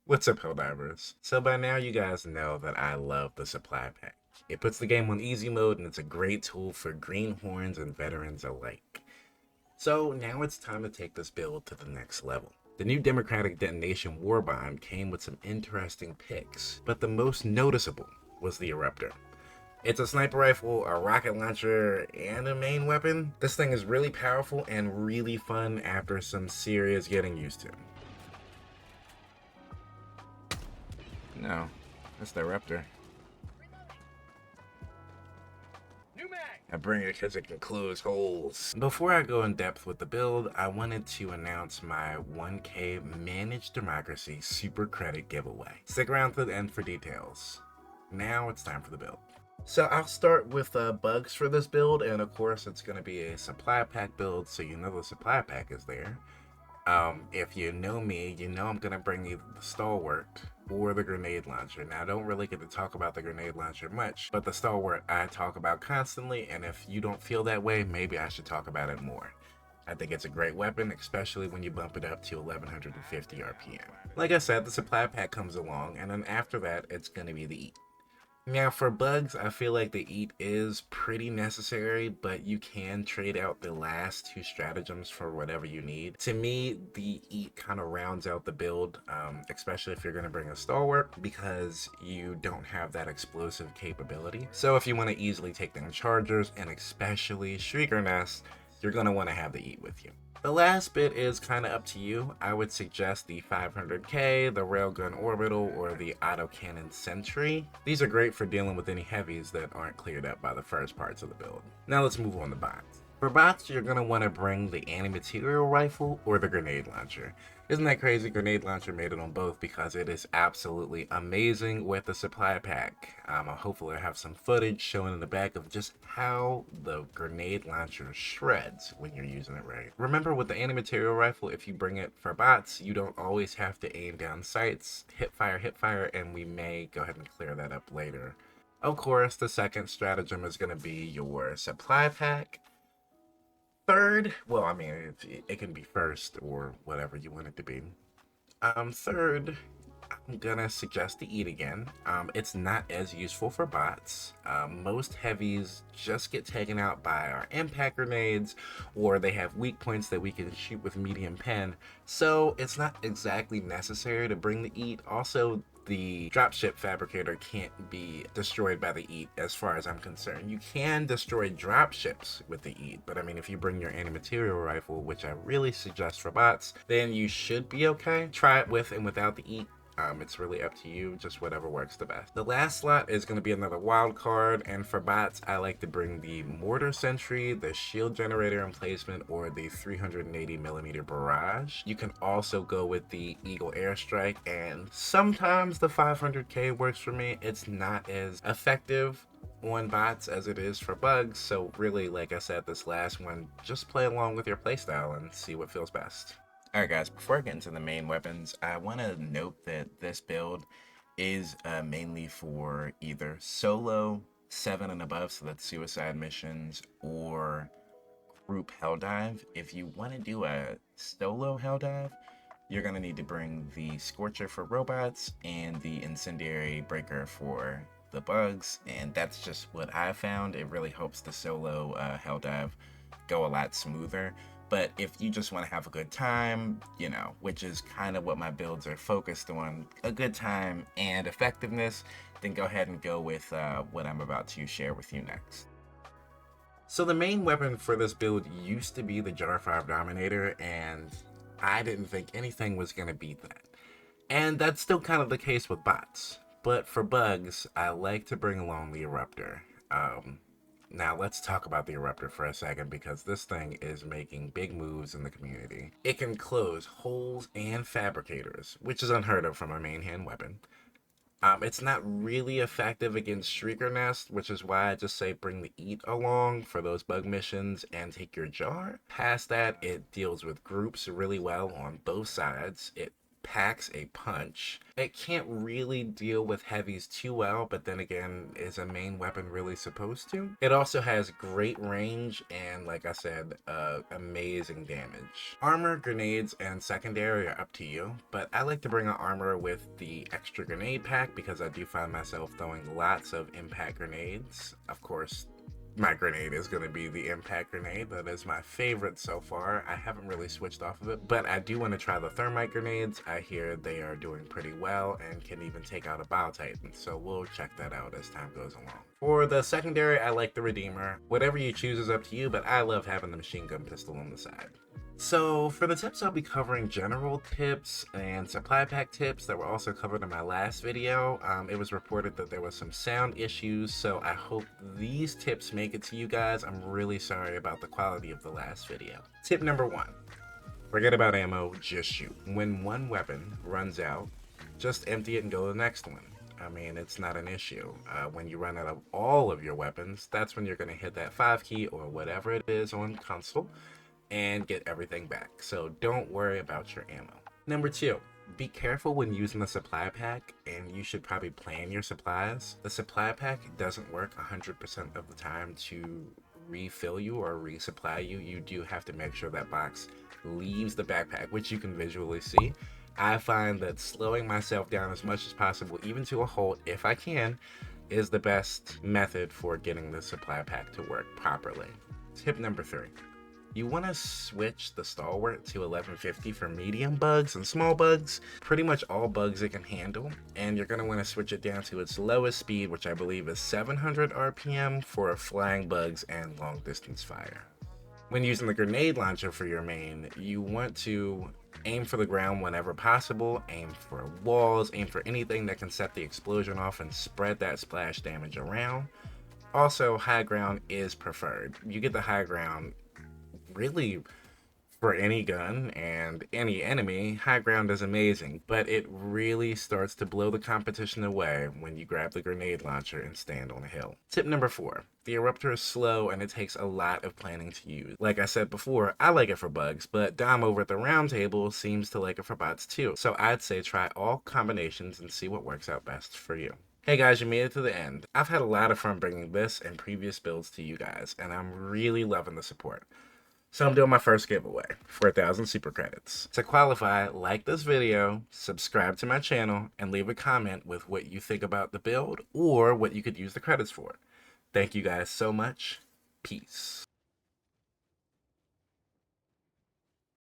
What's up, Helldivers? So by now you guys know that I love the supply pack. It puts the game on easy mode and it's a great tool for greenhorns and veterans alike. So now it's time to take this build to the next level. The new Democratic Detonation War Bomb came with some interesting picks, but the most noticeable was the ERUPTOR. It's a sniper rifle, a rocket launcher, and a main weapon. This thing is really powerful and really fun after some serious getting used to. No, that's the ERUPTOR. I bring it because it can close holes. Before I go in depth with the build, I wanted to announce my 1K Managed Democracy Super Credit giveaway. Stick around to the end for details. Now it's time for the build. So I'll start with bugs for this build, and of course it's going to be a supply pack build, so you know the supply pack is there. If you know me, you know I'm gonna bring either the Stalwart or the grenade launcher. Now, I don't really get to talk about the grenade launcher much, but the Stalwart I talk about constantly, and if you don't feel that way, maybe I should talk about it more. I think it's a great weapon, especially when you bump it up to 1150 RPM. Like I said, the supply pack comes along, and then after that, it's gonna be the EAT. Now for bugs, I feel like the EAT is pretty necessary, but you can trade out the last two stratagems for whatever you need. To me, the EAT kind of rounds out the build, especially if you're going to bring a Stalwart, because you don't have that explosive capability. So if you want to easily take down chargers, and especially Shrieker Nests, you're going to want to have the EAT with you. The last bit is kind of up to you. I would suggest the 500K, the Railgun Orbital, or the Autocannon Sentry. These are great for dealing with any heavies that aren't cleared up by the first parts of the build. Now let's move on to bots. For bots, you're going to want to bring the anti-material rifle or the grenade launcher. Isn't that crazy? Grenade launcher made it on both because it is absolutely amazing with the supply pack. Hopefully I have some footage showing in the back of just how the grenade launcher shreds when you're using it right. Remember, with the anti-material rifle, if you bring it for bots, you don't always have to aim down sights, hip fire, and we may go ahead and clear that up later. Of course, the second stratagem is going to be your supply pack. Third, well, I mean, it can be first or whatever you want it to be. Third, I'm gonna suggest the EAT again. It's not as useful for bots. Most heavies just get taken out by our impact grenades, or they have weak points that we can shoot with medium pen. So it's not exactly necessary to bring the EAT. Also, the dropship fabricator can't be destroyed by the EAT as far as I'm concerned. You can destroy dropships with the EAT, but I mean, if you bring your anti-material rifle, which I really suggest for bots, then you should be okay. Try it with and without the EAT. It's really up to you, just whatever works the best. The last slot is going to be another wild card, and for bots, I like to bring the Mortar Sentry, the Shield Generator Emplacement, or the 380mm Barrage. You can also go with the Eagle Airstrike, and sometimes the 500K works for me. It's not as effective on bots as it is for bugs, so really, like I said, this last one, just play along with your playstyle and see what feels best. Alright guys, before I get into the main weapons, I want to note that this build is mainly for either solo 7 and above, so that's suicide missions, or group Helldive. If you want to do a solo Helldive, you're going to need to bring the Scorcher for robots and the Incendiary Breaker for the bugs, and that's just what I found. It really helps the solo Helldive go a lot smoother. But if you just want to have a good time, you know, which is kind of what my builds are focused on, a good time and effectiveness, then go ahead and go with what I'm about to share with you next. So the main weapon for this build used to be the Jar 5 Dominator, and I didn't think anything was going to beat that. And that's still kind of the case with bots. But for bugs, I like to bring along the ERUPTOR. Now let's talk about the ERUPTOR for a second, because this thing is making big moves in the community. It can close holes and fabricators, which is unheard of from a main hand weapon. It's not really effective against Shrieker Nest, which is why I just say bring the EAT along for those bug missions and take your jar. Past that, it deals with groups really well on both sides. It packs a punch. It can't really deal with heavies too well, but then again, is a main weapon really supposed to? It also has great range and, like I said, amazing damage. Armor, grenades, and secondary are up to you, but I like to bring an armor with the extra grenade pack because I do find myself throwing lots of impact grenades. Of course, my grenade is going to be the impact grenade. That is my favorite so far. I haven't really switched off of it, but I do want to try the thermite grenades. I hear they are doing pretty well and can even take out a Bile Titan, so we'll check that out as time goes along. For the secondary, I like the Redeemer. Whatever you choose is up to you, but I love having the machine gun pistol on the side. So for the tips, I'll be covering general tips and supply pack tips that were also covered in my last video. It was reported that there was some sound issues, so I hope these tips make it to you guys. I'm really sorry about the quality of the last video. Tip number 1, forget about ammo, just shoot. When one weapon runs out, just empty it and go to the next one. I mean, it's not an issue. When you run out of all of your weapons, that's when you're going to hit that 5 key or whatever it is on console and get everything back. So don't worry about your ammo. Number 2, be careful when using the supply pack, and you should probably plan your supplies. The supply pack doesn't work 100% of the time to refill you or resupply you. You do have to make sure that box leaves the backpack, which you can visually see. I find that slowing myself down as much as possible, even to a halt if I can, is the best method for getting the supply pack to work properly. Tip number 3. You want to switch the Stalwart to 1150 for medium bugs and small bugs, pretty much all bugs it can handle, and you're going to want to switch it down to its lowest speed, which I believe is 700 RPM for flying bugs and long distance fire. When using the grenade launcher for your main, you want to aim for the ground whenever possible, aim for walls, aim for anything that can set the explosion off and spread that splash damage around. Also, high ground is preferred. You get the high ground really for any gun and any enemy. High ground is amazing, but it really starts to blow the competition away when you grab the grenade launcher and stand on a hill. Tip number 4, the ERUPTOR is slow and it takes a lot of planning to use. Like I said before, I like it for bugs, but Dom over at the round table seems to like it for bots too. So I'd say try all combinations and see what works out best for you. Hey guys, you made it to the end. I've had a lot of fun bringing this and previous builds to you guys, and I'm really loving the support. So I'm doing my first giveaway for 1,000 super credits. To qualify, like this video, subscribe to my channel, and leave a comment with what you think about the build or what you could use the credits for. Thank you guys so much. Peace.